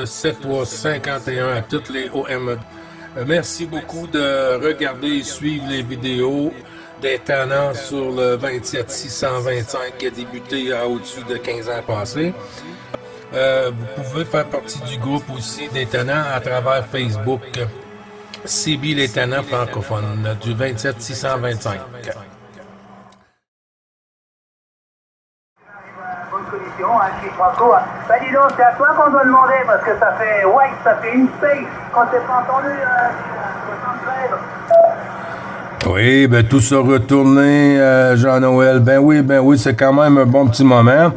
7351 à toutes les OME. Merci beaucoup de regarder et suivre les vidéos des tannants sur le 27625 qui a débuté à au-dessus de 15 ans passés. Vous pouvez faire partie du groupe aussi des tannants à travers Facebook. CB les tannants francophones du 27625. Chez Franco. Ben dis donc, c'est à toi qu'on doit demander, parce que ça fait une space qu'on s'est pas entendu, 73. Oui, ben tout ça retourné, Jean-Noël. Ben oui, c'est quand même un bon petit moment.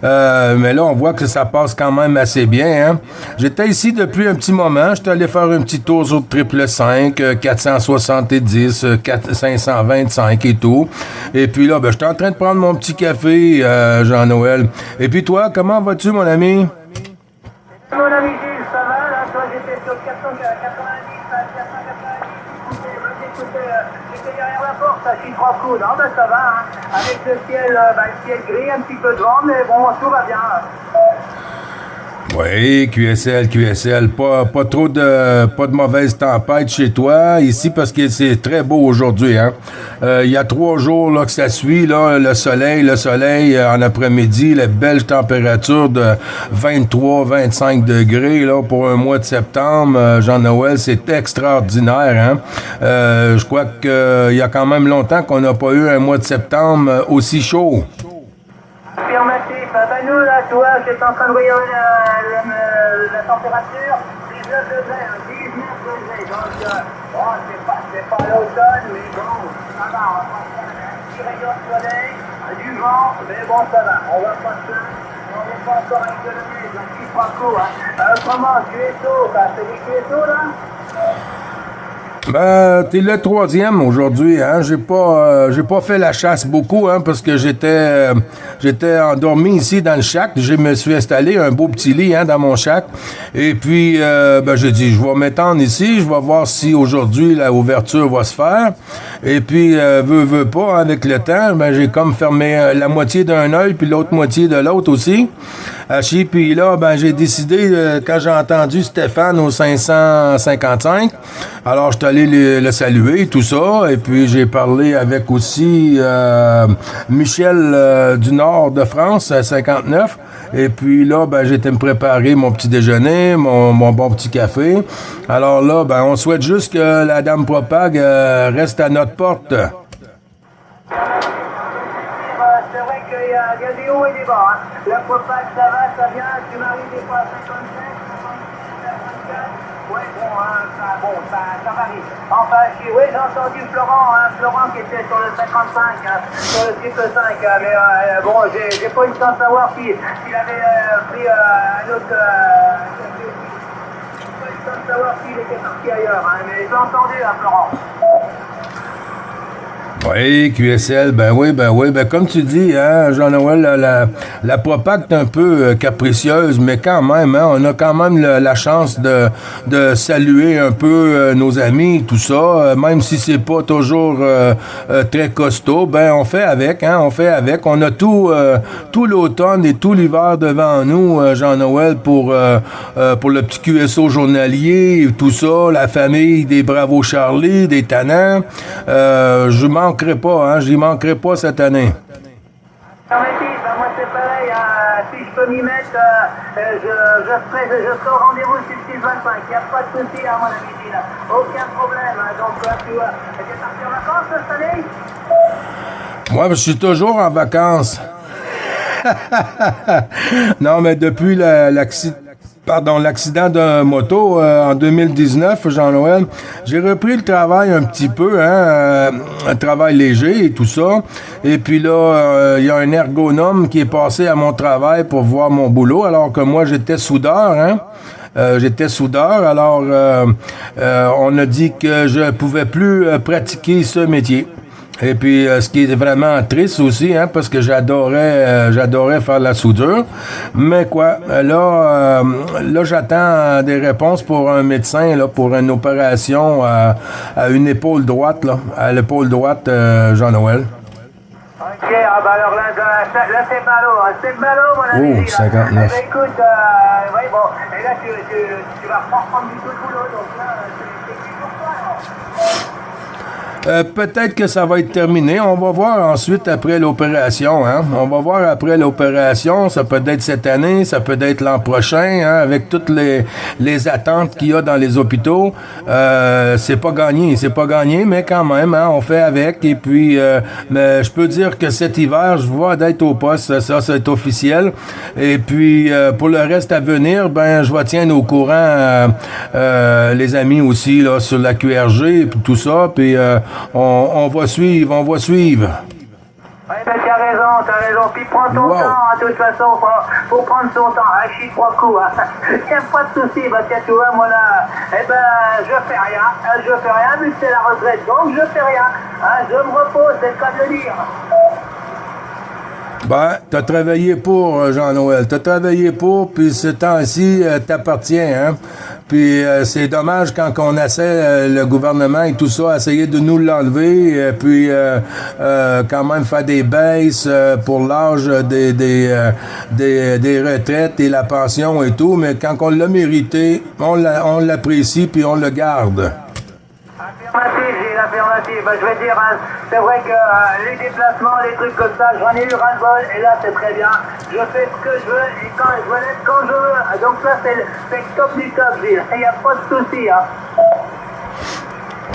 Mais là, on voit que ça passe quand même assez bien. Hein? J'étais ici depuis un petit moment. J'étais allé faire un petit tour sur le 555, 470, 525 et tout. Et puis là, ben, j'étais en train de prendre mon petit café, Jean-Noël. Et puis toi, comment vas-tu, mon ami? Mon ami Gilles, ça va? Là, toi, j'étais sur 490, 490. J'étais derrière la porte à Chitraco. Non, ben ça va, hein. Avec le ciel gris, un petit peu de vent, mais bon, tout va bien. Oui, QSL, pas de mauvaise tempête chez toi ici parce que c'est très beau aujourd'hui, hein. Il y a 3 jours là que ça suit là le soleil en après-midi, les belles températures de 23-25 degrés là pour un mois de septembre, Jean-Noël, c'est extraordinaire, hein. Je crois que il y a quand même longtemps qu'on n'a pas eu un mois de septembre aussi chaud. Affirmatif. Ben nous, là, tu vois, j'étais en train de regarder la température, 19 degrés, hein, 19 degrés. Donc, c'est pas l'automne, mais bon, ça va, on va pas se plaindre. Un petit rayon de soleil, du vent, mais bon, ça va. On va pas se plaindre. On va pas encore économiser, un petit Franco, hein. Comment, tu es chaud, c'est des tu es chaud, là? Ben, t'es le 3e aujourd'hui, hein. J'ai pas fait la chasse beaucoup, hein, parce que j'étais endormi ici dans le shack. Je me suis installé un beau petit lit, hein, dans mon shack. Et puis, ben, j'ai dit, je vais m'étendre ici, je vais voir si aujourd'hui la ouverture va se faire. Et puis, veux pas, avec le temps, ben, j'ai comme fermé la moitié d'un œil puis l'autre moitié de l'autre aussi. Puis là, ben, j'ai décidé, quand j'ai entendu Stéphane au 555, alors je suis allé le saluer, tout ça, et puis j'ai parlé avec aussi Michel du nord de France, à 59, et puis là, ben, j'ai été me préparer mon petit déjeuner, mon bon petit café. Alors là, ben, on souhaite juste que la Dame Propag reste à notre porte. C'est vrai qu'il y a des hauts et des bas. Hein. La propage, ça va, ça vient. Tu m'arrives des fois à 55, 54. Ouais, ça varie. Enfin, oui, j'ai entendu Florent qui était sur le 55, sur le triple 5. Mais bon, j'ai pas eu le temps de savoir s'il avait pris un autre. J'ai pas eu le temps de savoir s'il était parti ailleurs. Hein, mais j'ai entendu, Florent. Oui, QSL, ben oui, comme tu dis, hein, Jean-Noël, la propag est un peu capricieuse, mais quand même, hein, on a quand même la chance de saluer un peu nos amis, tout ça, même si c'est pas toujours très costaud, ben on fait avec, on a tout l'automne et tout l'hiver devant nous, Jean-Noël, pour le petit QSO journalier, tout ça, la famille des Bravo Charlie, des Tannants, je j'y manquerai pas cette année. Moi c'est pareil, si je peux m'y mettre, je serai au rendez-vous sur le 625, il n'y a pas de souci à mon ami Gilles, aucun problème, donc tu vois, t'es parti en vacances cette année? Moi, je suis toujours en vacances. Non, mais depuis l'accident de moto en 2019, Jean-Noël, j'ai repris le travail un petit peu, hein, un travail léger et tout ça. Et puis là, il y a un ergonome qui est passé à mon travail pour voir mon boulot, alors que moi, j'étais soudeur, hein. Alors on a dit que je pouvais plus pratiquer ce métier. Et puis, ce qui est vraiment triste aussi, hein, parce que j'adorais faire la soudure. Mais quoi, là, j'attends des réponses pour un médecin, là, pour une opération à une épaule droite, là, à l'épaule droite, Jean-Noël. Ok, ah bah alors là, c'est ballot, hein. C'est ballot, mon ami. Oh, 59. Eh ben, écoute, oui, bon, et là, tu vas reprendre du tout le boulot, donc là, c'est plus pour toi, alors. Peut-être que ça va être terminé. On va voir ensuite après l'opération. Hein? On va voir après l'opération. Ça peut être cette année, ça peut être l'an prochain, hein? Avec toutes les attentes qu'il y a dans les hôpitaux. C'est pas gagné, mais quand même, hein? On fait avec. Et puis, mais je peux dire que cet hiver, je vais d'être au poste. Ça, c'est officiel. Et puis, pour le reste à venir, ben, je vais tenir au courant les amis aussi là sur la QRG et tout ça. Puis, on va suivre. Ouais, ben t'as raison. Puis prends ton temps, hein, de toute façon, faut prendre son temps. Hein, chie 3 coups. Hein. Y a pas de souci, parce que tu vois, moi là, eh ben, je fais rien, vu que c'est la retraite, donc je fais rien. Hein, je me repose, c'est le cas de le dire. Ben, t'as travaillé pour, Jean-Noël. Puis ce temps-ci t'appartient, hein. Puis c'est dommage quand on essaie, le gouvernement et tout ça, essayer de nous l'enlever, puis quand même faire des baisses pour l'âge des retraites et la pension et tout, mais quand on l'a mérité, on l'apprécie puis on le garde. Affirmative. Ben, je vais dire, hein, c'est vrai que les déplacements, les trucs comme ça, j'en ai eu ras-le-bol, et là c'est très bien. Je fais ce que je veux, et quand je veux l'être quand je veux. Donc ça, c'est le top du top, Gilles. Il n'y a pas de souci, hein.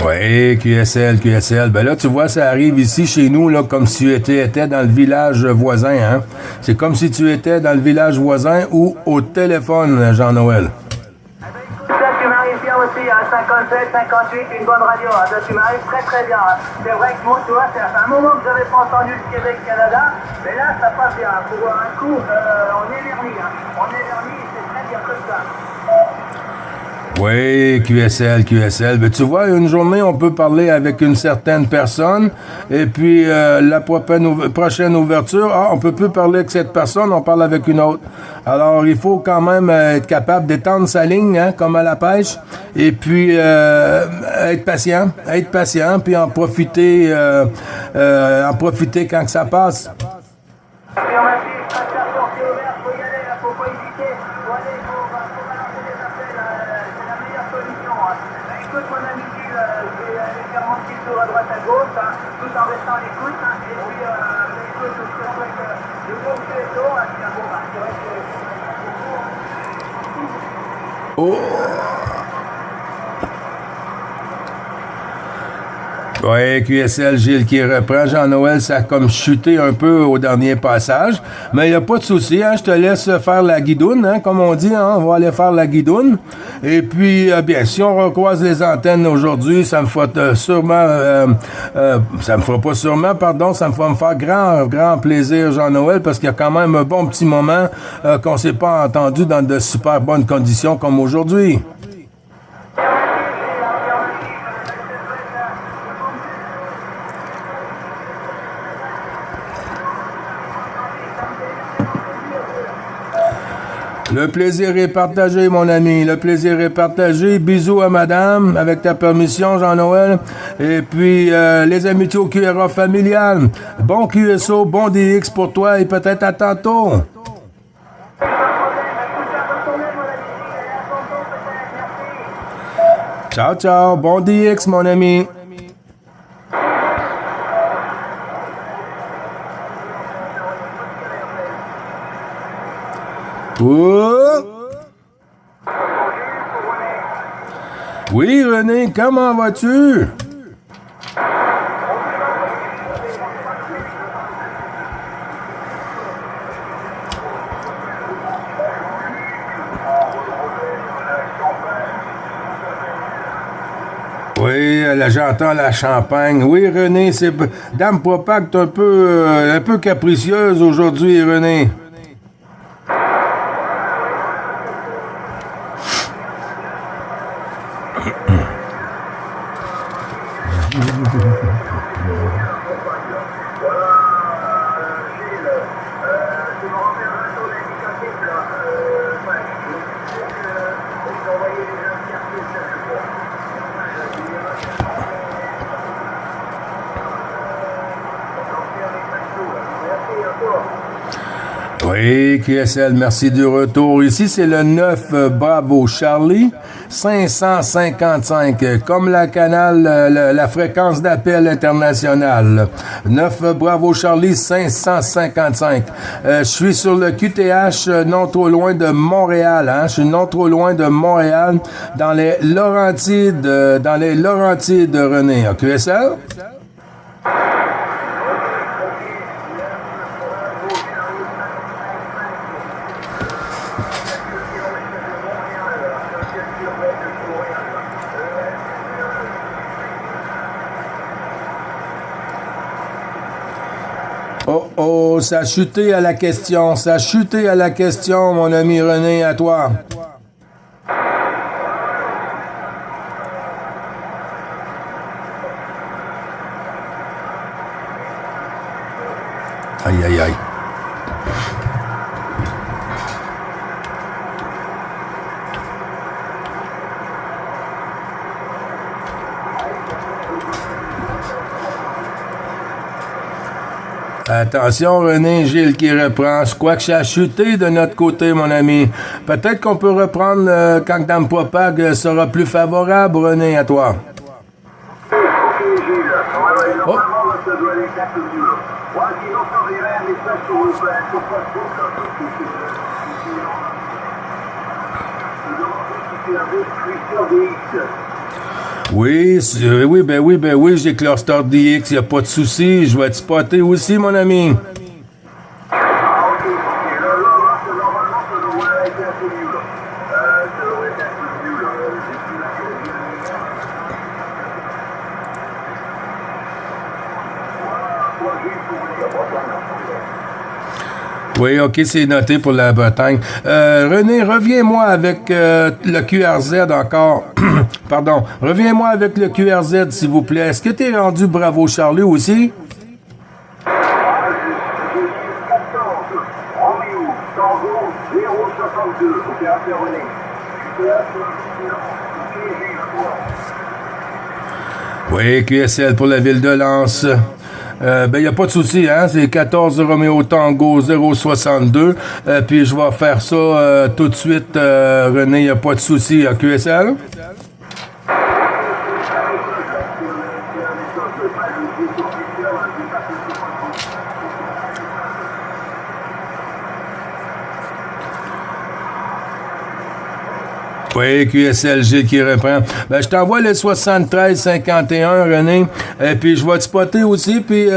Oui, QSL. Ben là, tu vois, ça arrive ici chez nous, là, comme si tu étais dans le village voisin, hein. C'est comme si tu étais dans le village voisin ou au téléphone, Jean-Noël. Tu m'arrives bien aussi, à 57, 58, une bonne radio. Hein. Tu m'arrives très très bien. Hein. C'est vrai que moi, tu vois, c'est un moment que j'avais pas entendu le Québec-Canada, mais là, ça passe bien. Pour un coup, on est vernis. Hein. On est vernis, c'est très bien comme ça. Oui, QSL. Ben, tu vois, une journée, on peut parler avec une certaine personne, et puis la prochaine ouverture, on peut plus parler avec cette personne, on parle avec une autre. Alors, il faut quand même être capable d'étendre sa ligne, hein, comme à la pêche, et puis être patient, puis en profiter quand que ça passe. À droite à gauche, hein, tout en restant à l'écoute, hein, et puis écoute, je souhaite que le bon QSO, hein, c'est vrai que Oui, QSL, Gilles qui reprend. Jean-Noël, ça a comme chuté un peu au dernier passage. Mais il n'y a pas de souci, hein, je te laisse faire la guidoune, hein, comme on dit, hein, on va aller faire la guidoune. Et puis, bien, si on recroise les antennes aujourd'hui, ça me fera ça me faire grand plaisir, Jean-Noël, parce qu'il y a quand même un bon petit moment qu'on s'est pas entendu dans de super bonnes conditions comme aujourd'hui. Le plaisir est partagé, mon ami. Le plaisir est partagé. Bisous à madame, avec ta permission, Jean-Noël. Et puis, les amitiés au QRA familial. Bon QSO, bon DX pour toi et peut-être à tantôt. Ciao. Bon DX, mon ami. Oh. Oui, René, comment vas-tu? Oui, là, j'entends la champagne. Oui, René, c'est Dame Propacte un peu capricieuse aujourd'hui, René. Oui, QSL, merci du retour. Ici, c'est le 9 Bravo Charlie, 555, comme la canal, la fréquence d'appel internationale. 9 Bravo Charlie, 555. Je suis sur le QTH, non trop loin de Montréal. Je suis non trop loin de Montréal, dans les Laurentides, René. QSL? Oh, ça a chuté à la question, mon ami René, à toi. Aïe, aïe, aïe. Attention, René, Gilles qui reprend. Je crois que ça a chuté de notre côté, mon ami. Peut-être qu'on peut reprendre quand Dame Propag sera plus favorable, René, à toi. Oh. Oui, j'ai Cluster DX, y a pas de souci, je vais te spotter aussi, mon ami. Oui, OK, c'est noté pour la Bretagne. René, reviens-moi avec le QRZ encore. Pardon. Reviens-moi avec le QRZ, s'il vous plaît. Est-ce que tu es rendu Bravo Charlie aussi? Oui, QSL pour la ville de Lens. Il n'y a pas de souci, hein? C'est 14 Roméo Tango 062. Puis je vais faire ça tout de suite, René, il n'y a pas de souci. QSL? Oui, QSLG qui reprend. Ben, je t'envoie le 7351, René. Et puis, je vais te spotter aussi. Puis,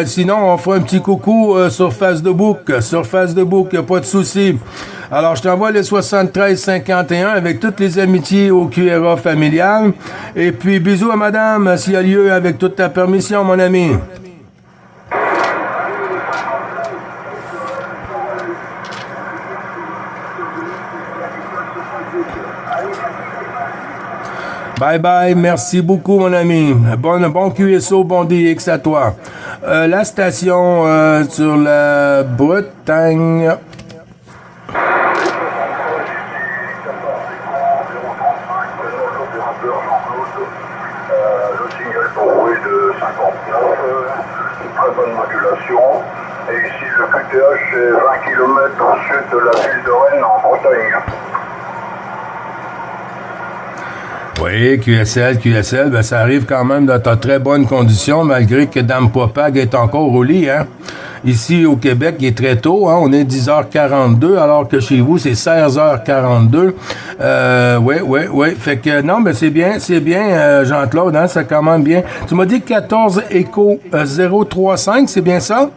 sinon, on fera un petit coucou sur Facebook. Sur Facebook, il n'y a pas de souci. Alors, je t'envoie le 7351 avec toutes les amitiés au QRA familial. Et puis, bisous à madame, s'il y a lieu, avec toute ta permission, mon ami. Bye bye, merci beaucoup mon ami. Bon QSO, bon DX à toi. La station sur la Bretagne. Le signal pour de 59, très bonne modulation. Et ici le QTH c'est 20 km au sud de la ville de Rennes en Bretagne. Oui, QSL, ben ça arrive quand même dans de très bonnes conditions, malgré que Dame Propag est encore au lit, hein. Ici, au Québec, il est très tôt, hein. On est 10h42, alors que chez vous, c'est 16h42. Oui. Fait que, non, mais c'est bien, Jean-Claude, hein. C'est quand même bien. Tu m'as dit 14 Echo 035, c'est bien ça?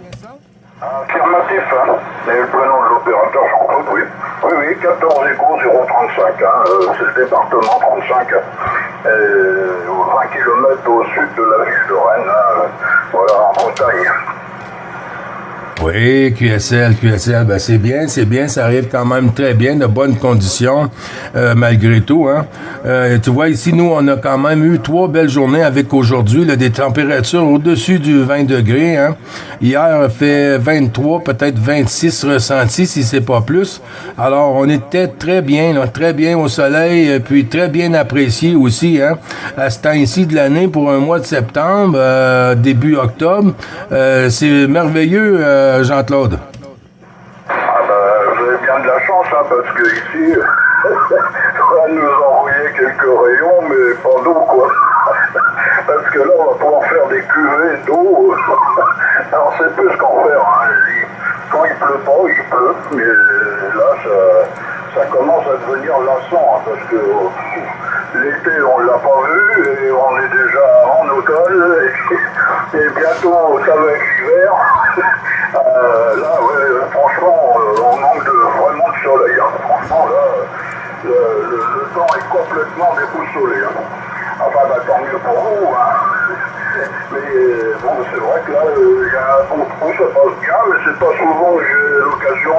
Affirmatif, hein. Mais le prénom de l'opérateur, je crois, oui. Oui, 14 Echo 035, hein. C'est le département 35, 20 km au sud de la ville de Rennes, voilà, en Bretagne. Oui, QSL, ben c'est bien, ça arrive quand même très bien, de bonnes conditions, malgré tout, hein. Tu vois, ici, nous, on a quand même eu 3 belles journées avec aujourd'hui, là, des températures au-dessus du 20 degrés, hein. Hier, a fait 23, peut-être 26 ressentis, si c'est pas plus. Alors, on était très bien au soleil, puis très bien apprécié aussi, hein, à ce temps-ci de l'année pour un mois de septembre, début octobre. C'est merveilleux, Jean-Claude. que ici, on va nous envoyer quelques rayons, mais pas d'eau, quoi. Parce que là, on va pouvoir faire des cuvées d'eau. Alors, c'est plus qu'en faire. Hein. Quand il pleut pas, il pleut. Mais là, ça commence à devenir lassant. Hein, parce que l'été, on l'a pas vu. Et on est déjà en automne. Et bientôt, ça va être l'hiver. Là, ouais, franchement, on manque vraiment de soleil. Hein. Franchement, là, le temps est complètement déboussolé. Hein. Enfin, bah, tant mieux pour vous, hein. Mais bon, c'est vrai que là, il y a un bon trou, ça passe bien, mais c'est pas souvent que j'ai l'occasion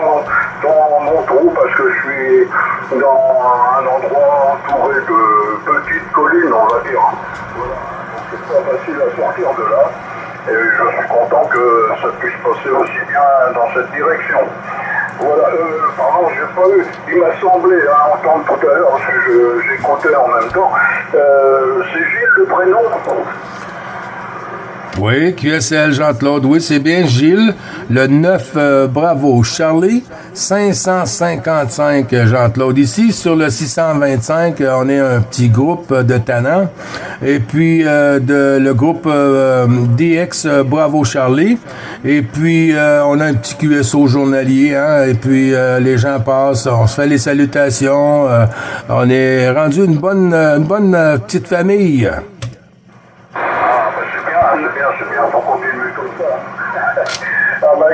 dans mon trou, parce que je suis dans un endroit entouré de petites collines, on va dire. Voilà, donc c'est pas facile à sortir de là, et je suis content que ça puisse passer aussi bien dans cette direction. Voilà, pardon, j'ai pas eu, il m'a semblé entendre tout à l'heure, parce que j'écoutais en même temps, c'est Gilles le prénom. Oui, QSL Jean-Claude, oui, c'est bien Gilles, le 9 Bravo Charlie, 555 Jean-Claude. Ici, sur le 625, on est un petit groupe de tannants, et puis le groupe DX Bravo Charlie, et puis on a un petit QSO journalier, hein, et puis les gens passent, on se fait les salutations, on est rendu une bonne petite famille. C'est bien, faut continuer comme ça. Ah bah,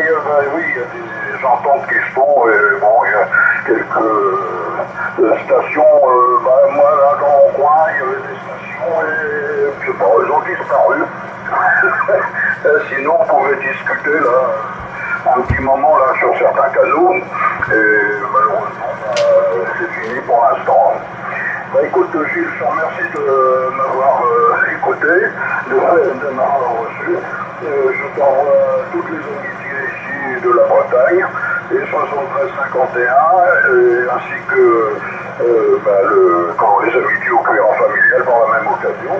oui, il y a des ententes qui se font, et bon, il y a quelques stations, moi là dans mon coin, il y avait des stations, et je sais pas, elles ont disparu. Sinon, on pouvait discuter là, un petit moment là sur certains canaux, et malheureusement, c'est fini pour l'instant. Bah écoute Gilles, je te remercie de m'avoir écouté, de m'avoir reçu. Je t'envoie toutes les amitiés ici de la Bretagne, et 73-51, ainsi que les amitiés au cuir familial par la même occasion.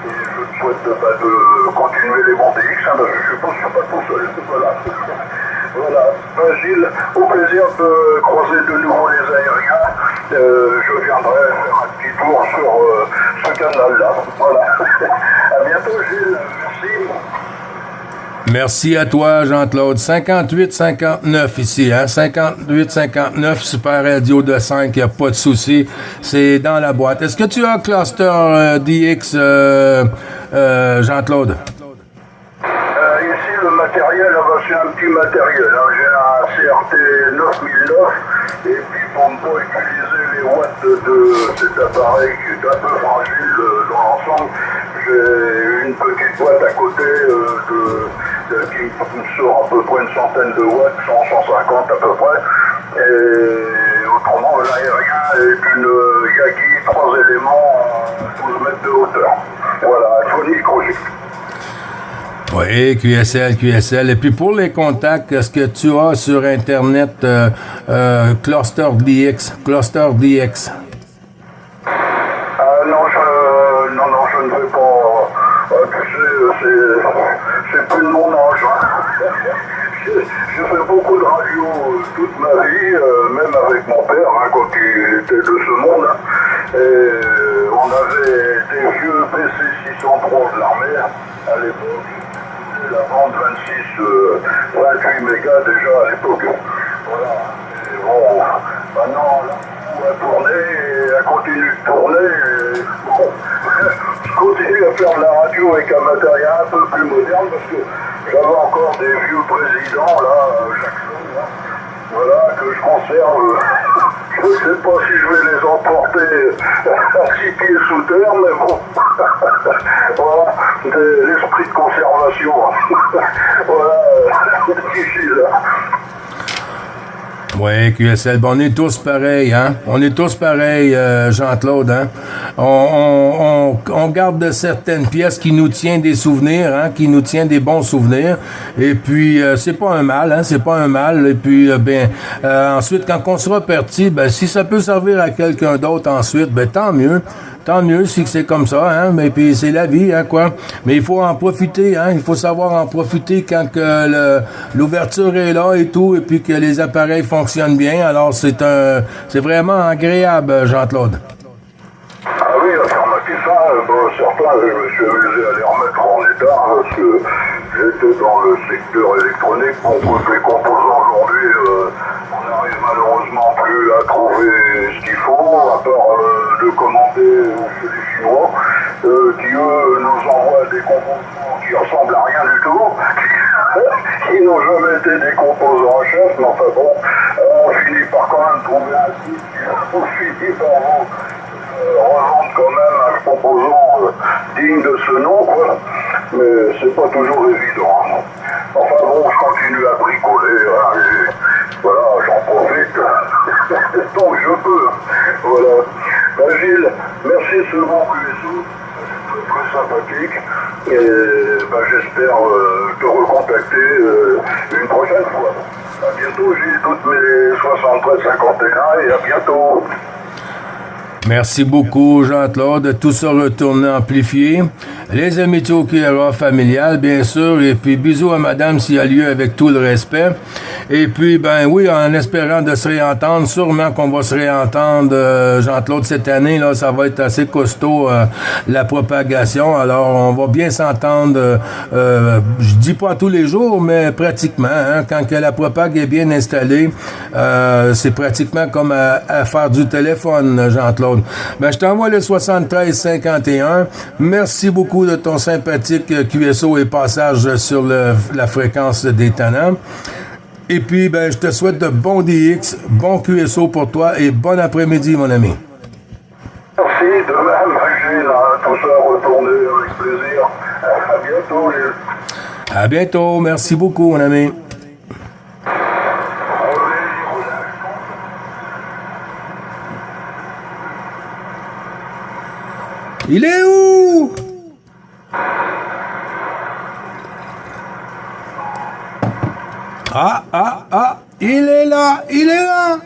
Et je te souhaite de continuer les bons DX, hein, parce que je suppose que je ne suis pas tout seul. Voilà. Voilà, Gilles, au plaisir de croiser de nouveau les aériens. Je viendrai faire un petit tour sur ce canal-là. Voilà. À bientôt, Gilles. Merci. Merci à toi, Jean-Claude. 58-59 ici, hein? 58-59, Super Radio de 5, il n'y a pas de souci. C'est dans la boîte. Est-ce que tu as un cluster DX, Jean-Claude? Ici, le matériel, c'est un petit matériel. Hein. J'ai un CRT 9009, et puis pour ne pas utiliser les watts de cet appareil qui est un peu fragile dans l'ensemble, j'ai une petite boîte à côté qui me sort à peu près une centaine de watts, 100-150 à peu près. Et autrement, l'aérien est une Yagi, 3 éléments, 12 mètres de hauteur. Voilà, iPhone microgic. Oui, QSL. Et puis pour les contacts, est-ce que tu as sur Internet Cluster DX? Non, je ne vais pas. Tu sais, c'est plus de mon âge. Hein. J'ai fait beaucoup de radio toute ma vie, même avec mon père, hein, quand il était de ce monde. Hein. Et on avait des vieux PC 603 de l'armée à l'époque. La bande 28 mégas déjà à l'époque. Voilà. Et bon, maintenant, là, on va tourner, et elle continue de tourner. Et bon, je continue à faire de la radio avec un matériel un peu plus moderne, parce que j'avais encore des vieux présidents, là, Jackson, là, voilà, que je conserve. Je ne sais pas si je vais les emporter à 6 pieds sous terre, mais bon. Voilà, l'esprit de conservation. Voilà, difficile. Oui, QSL. Bon, on est tous pareils, hein? On est tous pareils, Jean-Claude, hein? On garde certaines pièces qui nous tiennent des souvenirs, hein? Qui nous tiennent des bons souvenirs. Et puis, c'est pas un mal, hein? C'est pas un mal. Et puis, ensuite, quand on sera parti, si ça peut servir à quelqu'un d'autre ensuite, tant mieux. tant mieux si c'est comme ça, hein, mais puis c'est la vie, hein, quoi. Mais il faut en profiter, hein, il faut savoir en profiter quand que l'ouverture est là et tout, et puis que les appareils fonctionnent bien. Alors c'est vraiment agréable, Jean-Claude. Ah oui, affirmatif, certains, je me suis amusé à les remettre en état, parce que j'étais dans le secteur électronique, bon, les composants aujourd'hui, on n'arrive malheureusement plus à trouver ce qu'il faut, à part de commander chez les Chinois, qui eux nous envoient des composants qui ressemblent à rien du tout, qui n'ont jamais été des composants en chef, mais enfin bon, on finit par quand même trouver un site qui finit par vous revendre quand même un composant digne de ce nom, quoi. Mais c'est pas toujours évident. Enfin bon, je continue à bricoler, hein, et voilà, j'en profite tant que je peux. Voilà. Ben, Gilles, merci ce bon QSO, c'est très sympathique, et ben, j'espère te recontacter une prochaine fois. À bientôt, Gilles, toutes mes 73-51, et à bientôt. Merci beaucoup, Jean-Claude. Tout ça retourné amplifié. Les amitiés au QRA familial, bien sûr. Et puis, bisous à madame s'il y a lieu avec tout le respect. Et puis, ben oui, en espérant de se réentendre, sûrement qu'on va se réentendre, Jean-Claude, cette année, là, ça va être assez costaud, la propagation. Alors, on va bien s'entendre, je dis pas tous les jours, mais pratiquement, hein, quand que la propague est bien installée, c'est pratiquement comme à faire du téléphone, Jean-Claude. Ben, je t'envoie le 73-51. Merci beaucoup de ton sympathique QSO et passage sur la fréquence des tannants. Et puis, ben, je te souhaite de bons DX, bon QSO pour toi et bon après-midi, mon ami. Merci, de même, Gilles, tout ça retourné avec plaisir. À bientôt, Gilles. À bientôt, merci beaucoup, mon ami. Il est où? Il est là, il est là.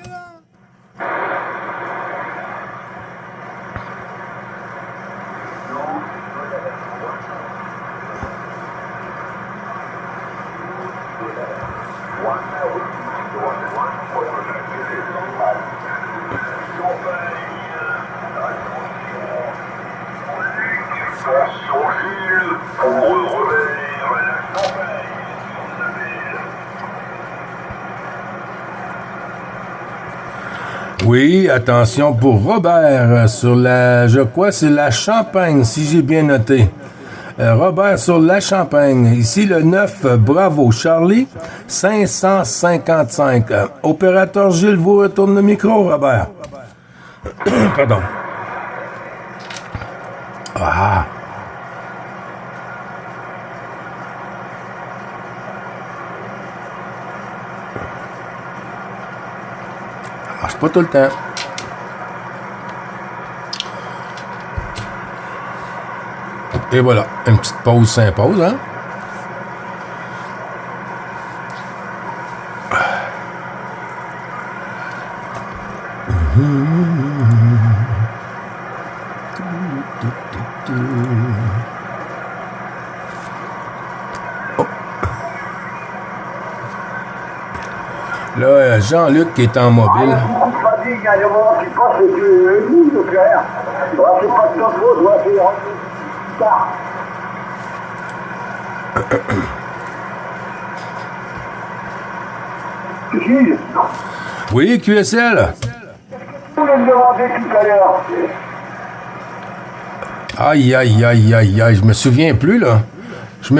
Oui, attention pour Robert sur je crois c'est la Champagne, si j'ai bien noté. Robert sur la Champagne. Ici le 9, bravo. Charlie, 555. Opérateur Gilles vous retourne le micro, Robert. Pardon. Ah. Ça marche pas tout le temps. Et voilà, une petite pause s'impose, hein? Oh. Là, Jean-Luc qui est en mobile. Gilles, Oui, QSL. vous me demandez tout à l'heure. Aïe, aïe, aïe, aïe, aïe, je me souviens plus, là. Ça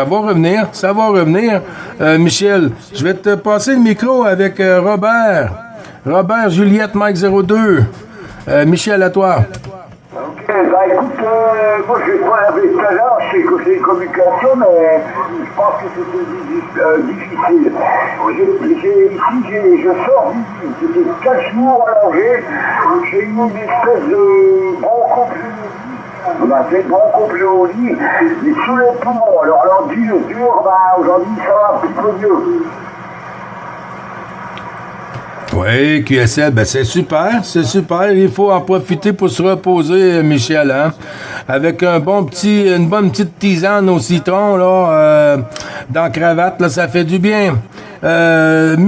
va revenir, Michel, je vais te passer le micro avec Robert. Robert, Juliette, Mike 02. Michel, à toi. Ok, bah écoute, moi je vais pas avec tout à l'heure, je sais que c'est une communication, mais je pense que c'était difficile. Je sors d'ici, c'était 4 jours allongés, j'ai eu une espèce de bronchopneumonie. On a fait bronchopneumonie au lit, mais sous les poumons. Alors l'enduit dur, bah aujourd'hui ça va un petit peu mieux. Oui, QSL, ben c'est super, c'est super. Il faut en profiter pour se reposer, Michel, hein? Avec une bonne petite tisane au citron, là, dans la cravate, là, ça fait du bien. Robert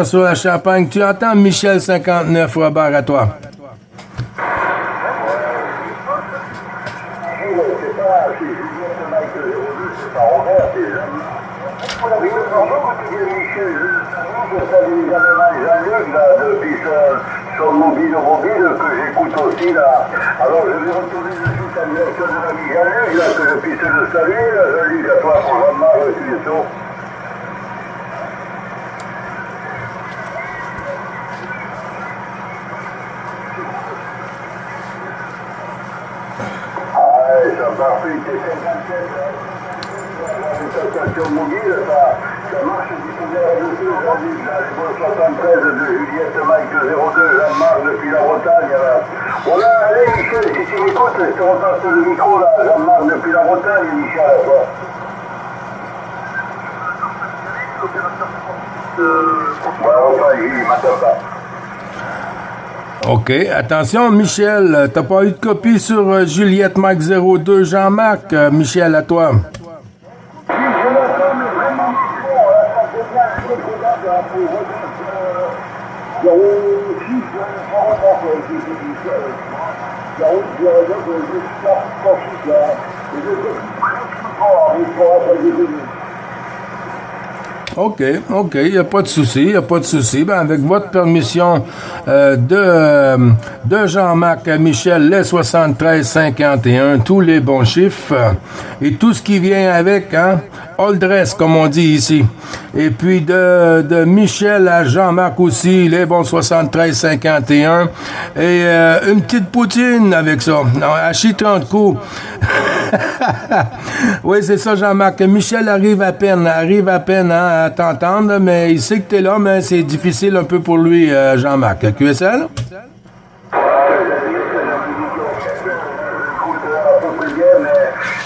sur la Champagne, tu entends Michel 59, Robert, à toi. Sur mobile que j'écoute aussi là. Alors je vais retourner dessus à la direction de l'ami Jean-Luc, là, que je puisse le saluer. Jean-Luc, à toi, pour Jean-Marc, Tuyeso. Ah, ça parfait, c'est 57. La station mobile, ça marche du couvert de deux, Jean-Luc, là, les 73 de Juliette Mike 02, Jean-Marc depuis la Bretagne. Voilà, allez Michel, si tu m'écoutes, je te repasse le micro là, Jean-Marc depuis la Bretagne, Michel, à toi. Ouais, enfin, il m'attend pas. OK. Attention, Michel, t'as pas eu de copie sur Juliette Mike 02, Jean-Marc. Michel, à toi. OK, il n'y a pas de souci, Ben, avec votre permission de Jean-Marc Michel, les 73-51, tous les bons chiffres et tout ce qui vient avec, hein, all dress, comme on dit ici. Et puis de Michel à Jean-Marc aussi, les bons 73-51. Et une petite poutine avec ça. Non, hachis 30 coups. Oui, c'est ça, Jean-Marc. Michel arrive à peine hein, à t'entendre, mais il sait que t'es là, mais c'est difficile un peu pour lui, Jean-Marc. QSL?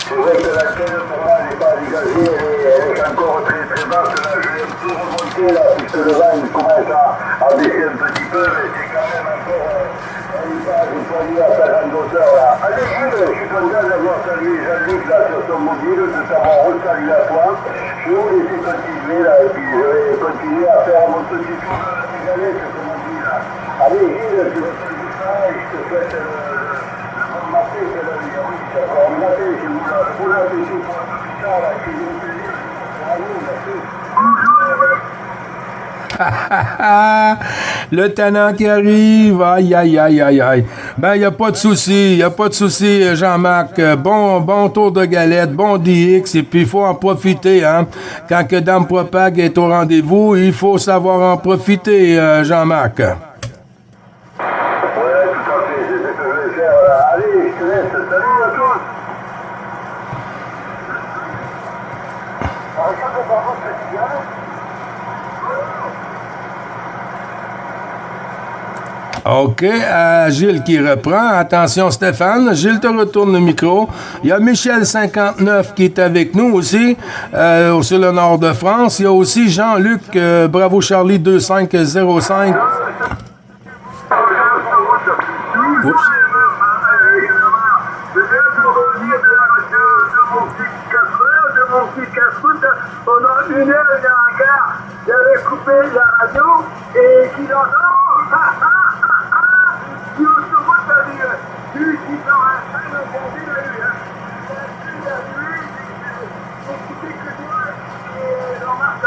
C'est vrai que la chaîne pour moi n'est pas dégagée, elle est encore très très basse, là je vais un peu remonter là, puisque le vin il commence à baisser un petit peu, mais c'est quand même encore un usage poignet à 50 hauteur là. Allez Gilles, je suis content d'avoir salué Jean-Luc là sur son mobile, de t'avoir resalué à toi. Je vais vous laisser continuer là, et puis je vais continuer à faire mon petit tour de galette, comme on dit là. Allez Gilles, tu vas te dire ça et je te souhaite maté, c'est la vie, oui, d'accord, maté, je vous la fais tout pour un peu plus tard, là, si vous voulez, Le tannant qui arrive, aïe. Ben, y a pas de souci, Jean-Marc. Bon tour de galette, bon DX, et puis il faut en profiter, hein. Quand que Dame Propag est au rendez-vous, il faut savoir en profiter, Jean-Marc. OK, Gilles qui reprend. Attention, Stéphane. Gilles te retourne le micro. Il y a Michel 59 qui est avec nous aussi, sur le nord de France. Il y a aussi Jean-Luc, Bravo Charlie 2505. Oups. Pendant une heure, il y a un gars qui avait coupé la radio et qui l'entend. Qui autoroute a dit, lui qui est en train de regarder la nuit. La nuit, j'ai écouté que toi et Jean-Marc,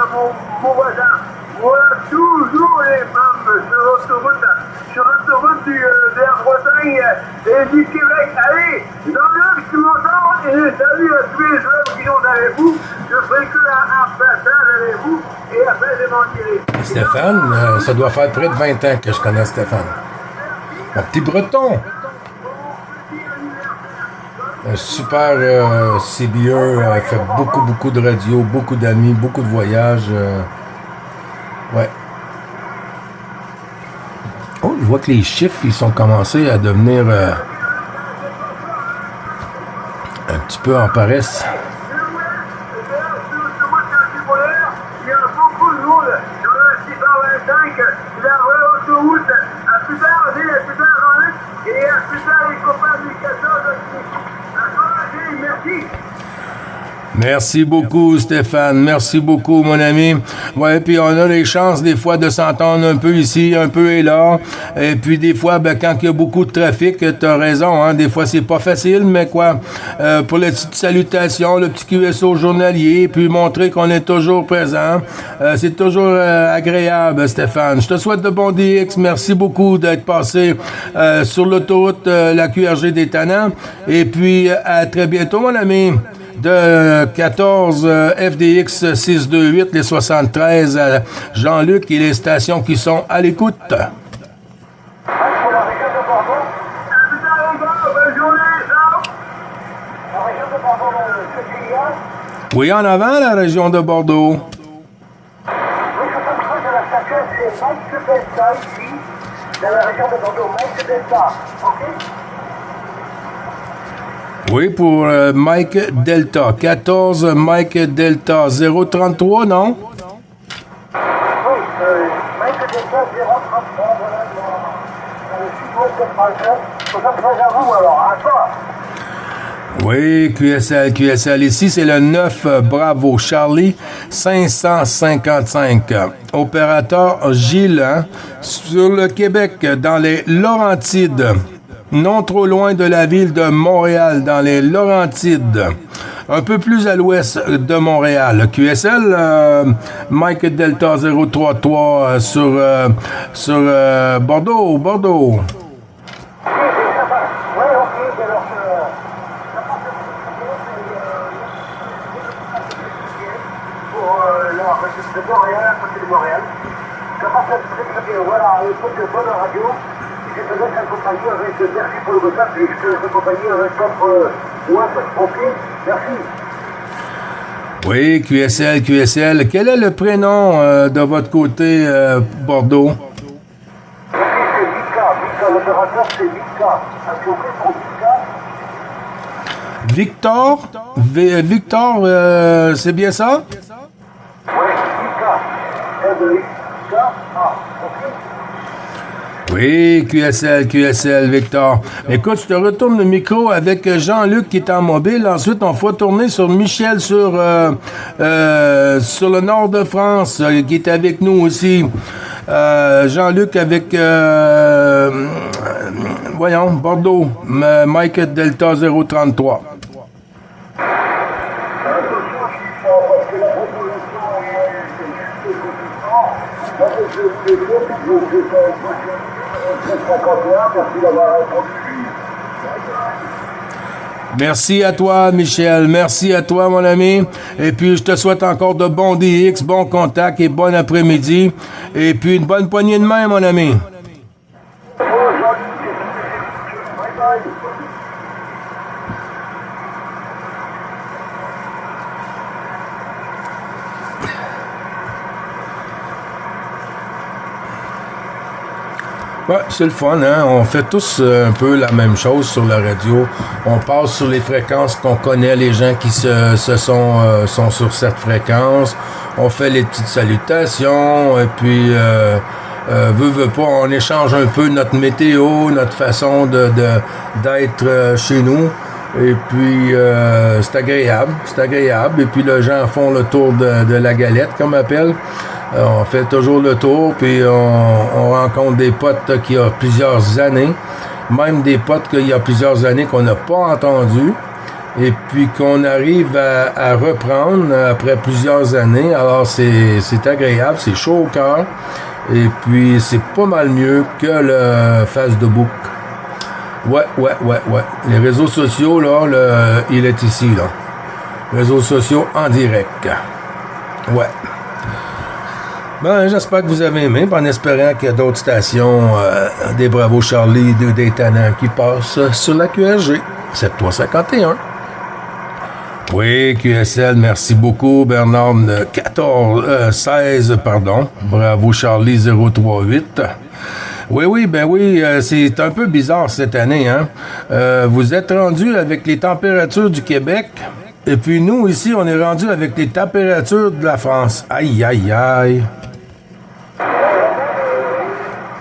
mon voisin. Voilà toujours les femmes sur l'autoroute de la Bretagne et du Québec. Allez, Jean-Luc, tu m'entends? Et salut à tous les jeunes qui sont avec vous. Je ferai que un passage avec vous et après je m'en dirai. Stéphane, ça doit faire près de 20 ans que je connais Stéphane. Mon petit breton. Un super CBE, fait beaucoup de radio, beaucoup d'amis, beaucoup de voyages. Ouais. Oh, je vois que les chiffres, ils sont commencés à devenir un petit peu en paresse. Il y a beaucoup de monde sur le 625 autoroute. Un super, Gilles, un super Jean-Luc et un super les copains du 14 aussi. D'accord, Gilles, merci. Merci beaucoup, Stéphane. Merci beaucoup, mon ami. Ouais, puis on a les chances, des fois, de s'entendre un peu ici, un peu et là. Et puis, des fois, ben, quand il y a beaucoup de trafic, t'as raison, hein. Des fois, c'est pas facile, mais quoi, pour les petites salutations, le petit QSO journalier, puis montrer qu'on est toujours présent, c'est toujours agréable, Stéphane. Je te souhaite de bons DX. Merci beaucoup d'être passé sur l'autoroute la QRG des Tannants. Et puis, à très bientôt, mon ami. De 14 FDX 628, les 73 Jean-Luc et les stations qui sont à l'écoute. Pour la région de Bordeaux. Bonne journée, ciao. La région de Bordeaux, ce qu'il y a. Oui, en avant, la région de Bordeaux. Oui, je suis en train de la station, c'est Mike Delta ici, dans la région de Bordeaux, Mike Delta, ok? Oui, pour Mike Delta. 14 Mike Delta 033, non? Oui, Mike Delta 033, voilà, dans le sud-ouest de France. Je vous en à vous, alors, à toi. Oui, QSL. Ici, c'est le 9 Bravo Charlie 555. Opérateur Gilles, hein, sur le Québec, dans les Laurentides. Non trop loin de la ville de Montréal, dans les Laurentides. Un peu plus à l'ouest de Montréal. QSL, Mike Delta 033 sur Bordeaux. Oui, ok, alors, pour la région de Montréal, à côté de Montréal. Ça passe très bien, voilà, il faut de bonne radio. Je te laisse accompagner avec, merci pour le message, je te laisse accompagner avec notre web, ok, merci. Oui, QSL. Quel est le prénom de votre côté, Bordeaux? Ok, c'est Vika, l'opérateur c'est Vika. As-tu compris pour Vika? Victor, c'est bien ça? Oui, Vika. Vika, ok. Oui, QSL, Victor. Écoute, je te retourne le micro avec Jean-Luc qui est en mobile. Ensuite, on va tourner sur Michel sur le nord de France qui est avec nous aussi. Jean-Luc avec Bordeaux, Mike Delta 033. Merci à toi, Michel. Merci à toi, mon ami. Et puis, je te souhaite encore de bons DX, bons contacts et bon après-midi. Et puis, une bonne poignée de main, mon ami. Ouais, c'est le fun, hein? On fait tous un peu la même chose sur la radio. On passe sur les fréquences qu'on connaît, les gens qui sont sur cette fréquence. On fait les petites salutations, et puis veut pas, on échange un peu notre météo, notre façon d'être chez nous. Et puis c'est agréable. Et puis les gens font le tour de la galette, comme on appelle. On fait toujours le tour, puis on rencontre des potes qui ont plusieurs années, même des potes qu'il y a plusieurs années qu'on n'a pas entendus, et puis qu'on arrive à reprendre après plusieurs années. Alors c'est agréable, c'est chaud au cœur, et puis c'est pas mal mieux que le Facebook. Ouais. Les réseaux sociaux, là, il est ici, là. Réseaux sociaux en direct. Ouais. Ben, j'espère que vous avez aimé, en espérant qu'il y a d'autres stations des Bravo Charlie, des Tannants qui passent sur la QRG 7351. Oui, QSL, merci beaucoup, Bernard. 16, Bravo Charlie 038. Oui, c'est un peu bizarre cette année, hein. Vous êtes rendu avec les températures du Québec, et puis nous, ici, on est rendu avec les températures de la France. Aïe.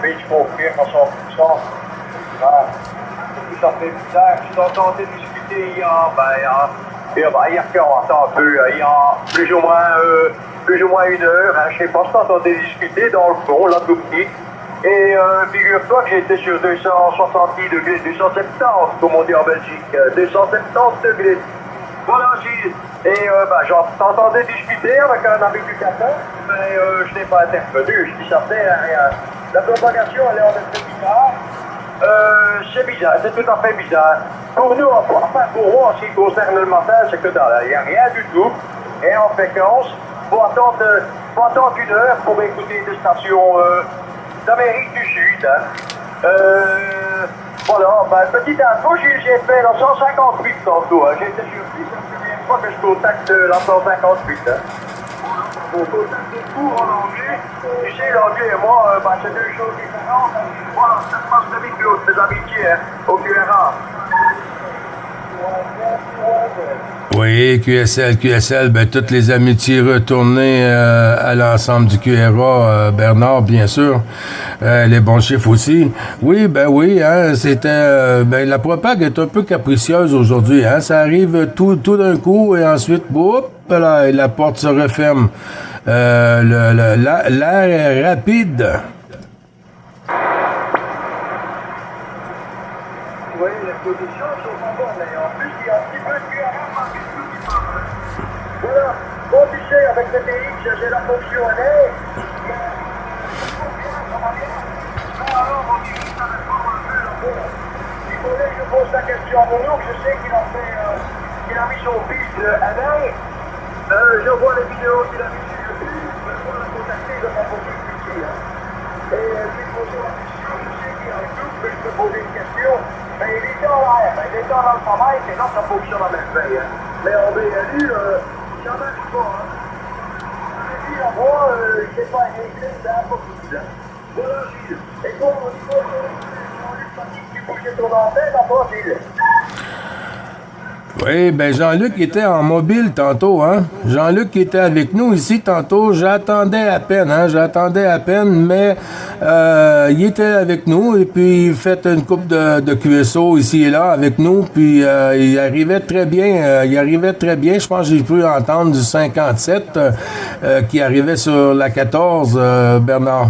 Oui, se font offrir quand sont puissants. Voilà. Tout à fait bizarre. Je t'entendais discuter il y a 40 ans un peu, il y a plus ou moins une heure, hein, je sais pas, je t'entendais discuter dans le fond, là tout petit. Et figure-toi que j'étais sur 270 degrés, 270, comme on dit en Belgique, 270 degrés. Voilà, Gilles. Et j'entendais discuter avec un ami du Qatar, mais je n'ai pas intervenu, je dis ça fait rien. La propagation, elle est en effet bizarre. C'est bizarre, c'est tout à fait bizarre. Pour nous, enfin pour moi, en ce qui concerne le matin, c'est que il n'y a rien du tout. Et en fréquence, faut attendre une heure pour écouter des stations d'Amérique du Sud. Hein. Voilà, petite info, j'ai fait la 158 tantôt. Hein. J'ai été surpris, c'est la première fois que je contacte la 158. Hein. On contacte des cours en anglais. Tu sais, l'anglais et moi, c'est deux choses différentes. Voilà, ça se passe très vite, mes amitiés, hein, au QRA. Oui, QSL, ben toutes les amitiés retournées à l'ensemble du QRA, Bernard, bien sûr. Les bons chiffres aussi. Oui, hein, c'était la propague est un peu capricieuse aujourd'hui, hein. Ça arrive tout d'un coup et ensuite, boum, là, et la porte se referme. L'air est rapide. Oui, les conditions sont pas bonnes, et en plus, il y a un petit peu de QRA malgré tout qui parle. Voilà, bon, tu sais, avec le TX, j'ai la fonction NA. Alors, on dit que ça répond un peu là. Il faudrait que je pose la question à mon oncle, je sais qu'il a mis son fils NA. Je vois les vidéos qu'il a mis sur YouTube, je vais la contacter de ma possible ici. Et lui poser la question, je sais qu'il y a un groupe, mais je peux poser une question. Mais il était en l'air, il était en alphabet, et là ça fonctionne à merveille. Hein. Mais en BLU, ça marche pas. Hein. Et puis la voix, c'est pas écrit, c'est impossible. Voilà, Gilles. Et toi, au niveau de Jean-Luc Patrick, tu bougeais ton antenne, à toi, Gilles. Oui, ben Jean-Luc était en mobile tantôt, hein. Jean-Luc était avec nous ici tantôt. J'attendais à peine, mais il était avec nous et puis il fait une coupe de QSO ici et là avec nous, puis il arrivait très bien. Je pense que j'ai pu entendre du 57 qui arrivait sur la 14, Bernard.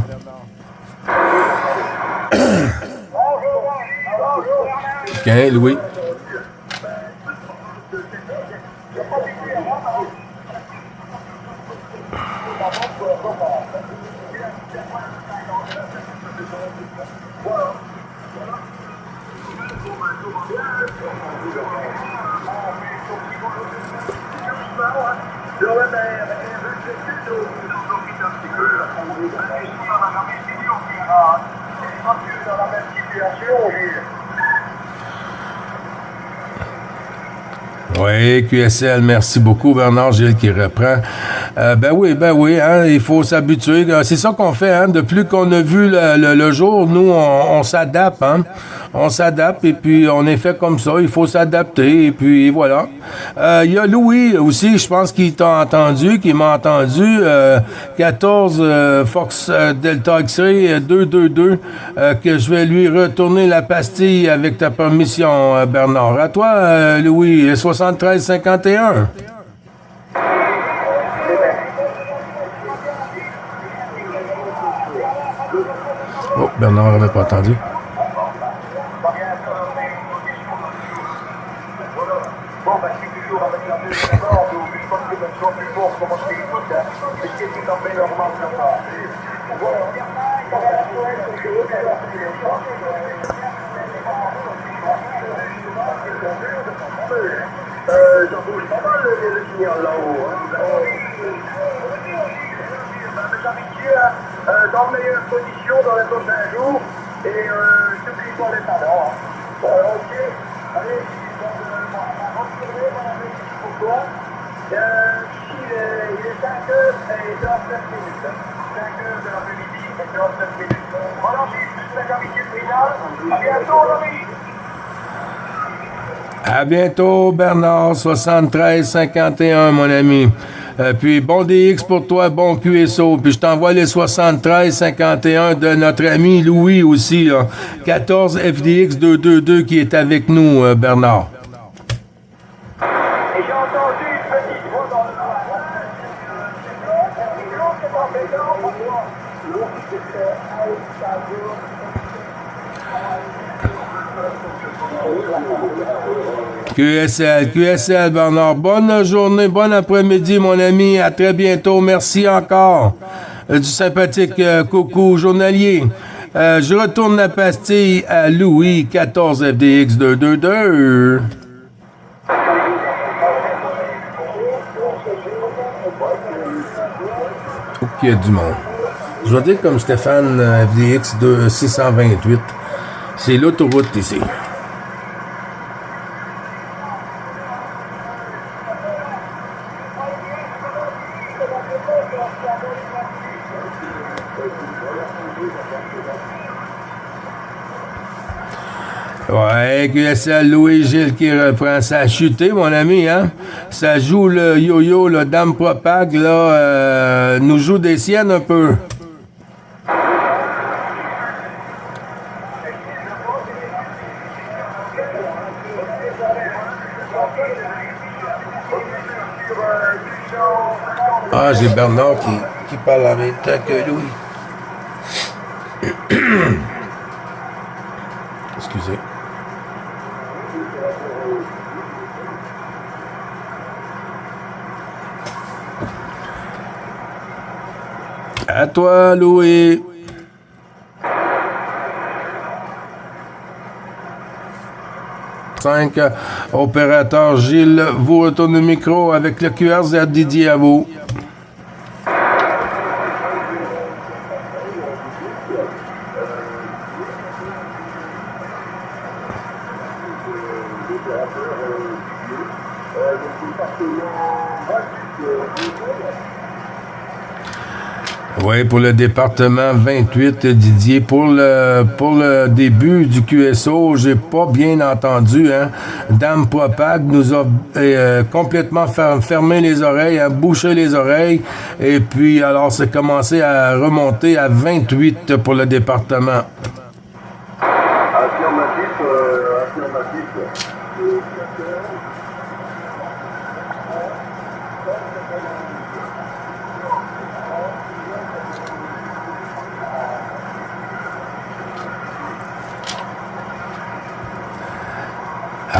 OK, Louis. Oui, QSL, merci beaucoup, Bernard Gilles qui reprend. Ben oui, hein, il faut s'habituer. C'est ça qu'on fait, hein. De plus qu'on a vu le jour, nous, on s'adapte, hein. On s'adapte et puis on est fait comme ça. Il faut s'adapter et puis voilà. Il y a Louis aussi, je pense qu'il m'a entendu. 14 Fox Delta X-Ray 222 que je vais lui retourner la pastille avec ta permission, Bernard. À toi, Louis, 7351. Oh, Bernard n'avait pas entendu. Ça bouge pas mal le signal là-haut. Mes amitiés, dans de meilleures conditions dans les prochains jours. Et je n'oublie pas les talents. Ok, allez, bonne journée, bon appétit pour toi. Ici, il est 5h et 39 minutes. 5h de l'après-midi et 39 minutes. Voilà, j'ai toutes mes amitiés finales. À bientôt, l'ami. À bientôt, Bernard, 73-51, mon ami. Puis bon DX pour toi, bon QSO. Puis je t'envoie les 73-51 de notre ami Louis aussi, là. 14 FDX 222 qui est avec nous, Bernard. Et j'ai entendu une petite voix dans le noir. QSL, Bernard. Bonne journée, bon après-midi, mon ami. À très bientôt. Merci encore. Du sympathique coucou journalier. Je retourne la pastille à Louis, 14 FDX 222. Il y a du monde. Je vais dire comme Stéphane FDX 628. C'est l'autoroute ici. Ouais, QSL Louis-Gilles qui reprend. Ça a chuté, mon ami, hein? Ça joue le yo-yo, le Dame Propag, là, nous joue des siennes un peu. Ah, j'ai Bernard qui parle en même temps que Louis. Excusez. À toi, Louis. Opérateur Gilles, vous retournez le micro avec le QRZ Didier à vous. Oui, pour le département 28, Didier. Pour le début du QSO, j'ai pas bien entendu. Hein? Dame Propag nous a complètement fermé les oreilles, a bouché les oreilles. Et puis, alors, c'est commencé à remonter à 28 pour le département. Affirmatif.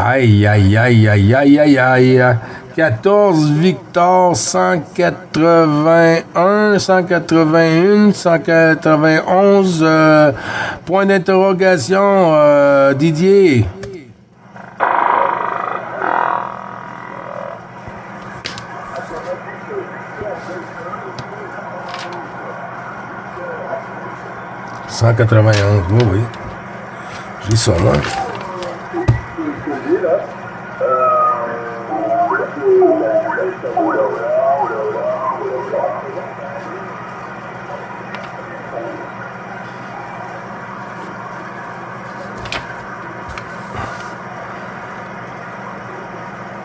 Aïe, aïe, aïe, aïe, aïe, aïe, aïe. 14 Victor, 181, 181, 191. Point d'interrogation, Didier. « 191, oui, oui. J'ai ça, là.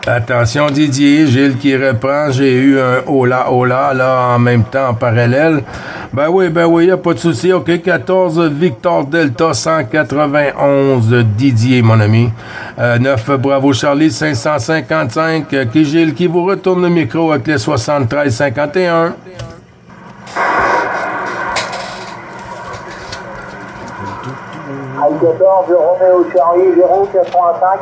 Attention Didier, Gilles qui reprend, j'ai eu un hola là en même temps en parallèle. Ben oui, y a pas de souci. OK, 14 Victor Delta 191 Didier, mon ami. 9 Bravo Charlie 555 qui Gilles qui vous retourne le micro avec les 73-51. Alcator, je remets au Charlie 085.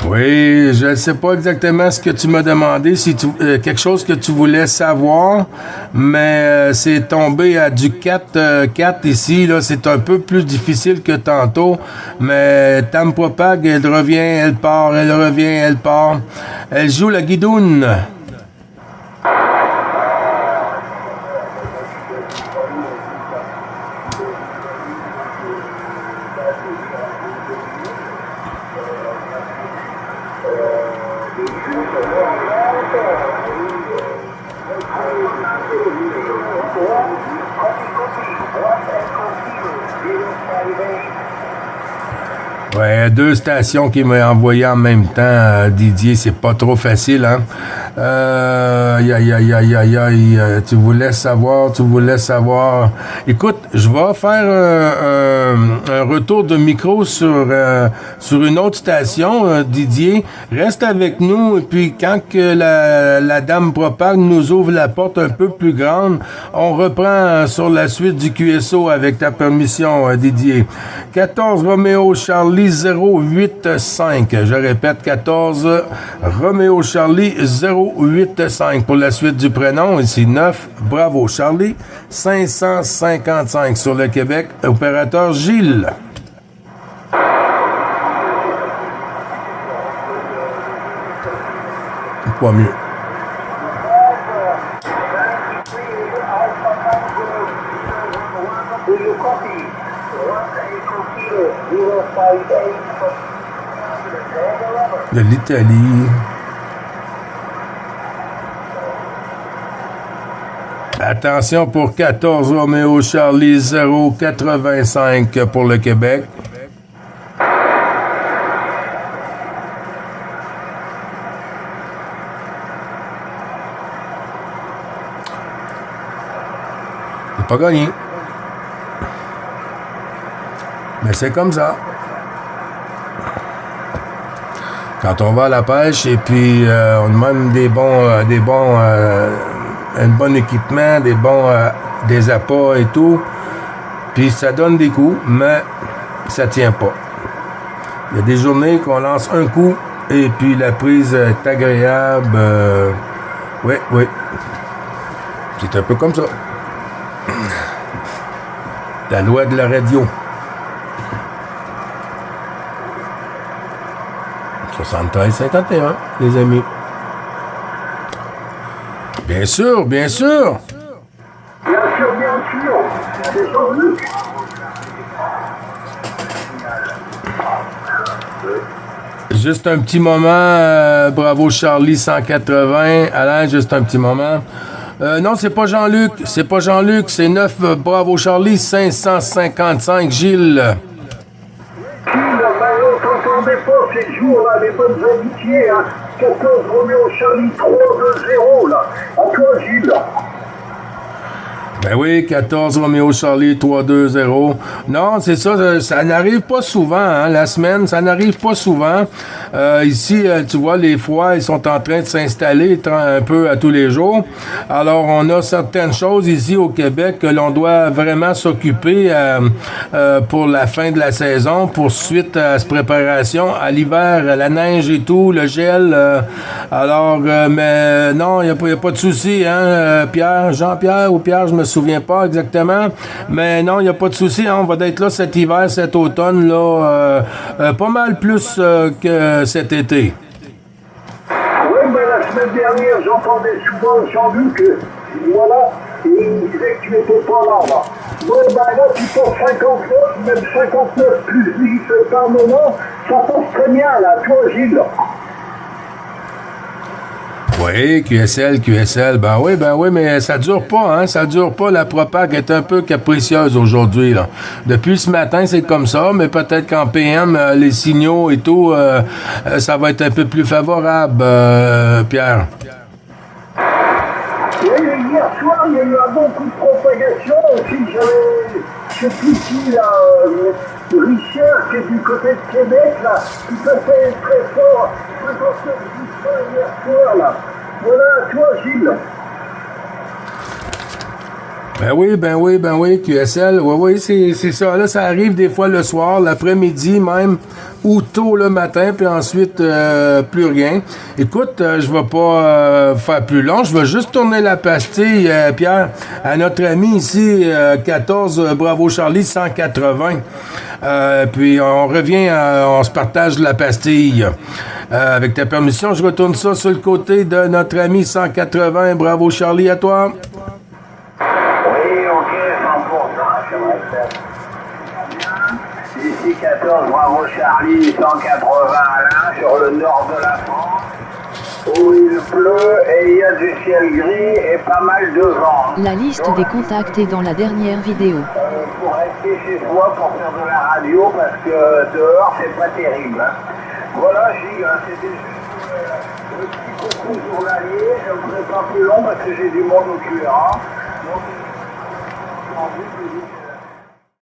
Oui, je ne sais pas exactement ce que tu m'as demandé, si quelque chose que tu voulais savoir, mais c'est tombé à du 4 ici, là, c'est un peu plus difficile que tantôt, mais Tam Propag, elle revient, elle part, elle revient, elle part. Elle joue la guidoune. Ouais, 2 stations qui m'ont envoyé en même temps, Didier, c'est pas trop facile, hein? Tu voulais savoir. Écoute, je vais faire un retour de micro sur une autre station, Didier. Reste avec nous, et puis quand que la dame Propag nous ouvre la porte un peu plus grande, on reprend sur la suite du QSO avec ta permission, Didier. 14 Roméo Charlie 085. Je répète, 14 Roméo Charlie 085 pour la suite du prénom. Ici 9 Bravo Charlie 555 sur le Québec. Opérateur Gilles. Pas mieux. De l'Italie. Attention pour 14 Roméo Charlie 085 pour le Québec. C'est pas gagné. Mais c'est comme ça. Quand on va à la pêche et puis on demande un bon équipement, des appâts et tout, puis ça donne des coups, mais ça tient pas. Il y a des journées qu'on lance un coup et puis la prise est agréable. Oui. C'est un peu comme ça. La loi de la radio. 73-51, les amis. Bien sûr. Bien sûr. C'est Jean-Luc. Juste un petit moment, Bravo Charlie 180. Alain, juste un petit moment. Non, c'est pas Jean-Luc, c'est 9 Bravo Charlie 555 Gilles. T'entendais pas ces jours-là, les bonnes amitiés, hein. 14 Roméo Charlie 320, là. À toi, Gilles. Ben oui, 14 Roméo Charlie 320. Non, c'est ça n'arrive pas souvent, hein, la semaine, ça n'arrive pas souvent. Ici, tu vois, les foires, ils sont en train de s'installer un peu à tous les jours. Alors, on a certaines choses ici au Québec que l'on doit vraiment s'occuper pour la fin de la saison, pour suite à cette préparation, à l'hiver, la neige et tout, le gel. Mais non, il n'y a pas de souci, hein, Jean-Pierre ou Pierre, je me souviens pas exactement, mais non, il n'y a pas de souci, hein, on va être là cet hiver, cet automne, là, pas mal plus que cet été. Oui, mais la semaine dernière, j'entendais souvent Jean-Luc, voilà, et il disait que tu n'étais pas là. Bon, ben là, tu passes 59, même 59 plus 10 par moment, ça passe très bien, là, toi, Gilles. Oui, QSL, ben oui, mais ça dure pas, la Propag est un peu capricieuse aujourd'hui, là. Depuis ce matin, c'est comme ça, mais peut-être qu'en PM, les signaux et tout, ça va être un peu plus favorable, Pierre. Oui, hier soir, il y a eu un bon coup de propagation, aussi, je sais plus qui, là, Richard, qui est du côté de Québec, là, qui passait très fort, 59 hier soir, là. Voilà, toi, Gilles. Ben oui, QSL, oui, c'est ça. Là, ça arrive des fois le soir, l'après-midi même, ou tôt le matin, puis ensuite, plus rien. Écoute, je vais pas faire plus long, je vais juste tourner la pastille, Pierre, à notre ami ici, 14 Bravo Charlie 180. Puis on revient, on se partage la pastille. Avec ta permission, je retourne ça sur le côté de notre ami 180. Bravo Charlie, à toi. Oui, ok, 100%. Ici 14 14 Bravo Charlie 180 Alain sur le nord de la France où il pleut et il y a du ciel gris et pas mal de vent. La liste Donc, des contacts est dans la dernière vidéo. pour rester chez soi pour faire de la radio parce que dehors c'est pas terrible. Hein. Voilà Gilles, c'était juste le petit coucou journalier, je ne ferai pas plus long parce que j'ai du monde au QRA. Donc, en vue, je vous dis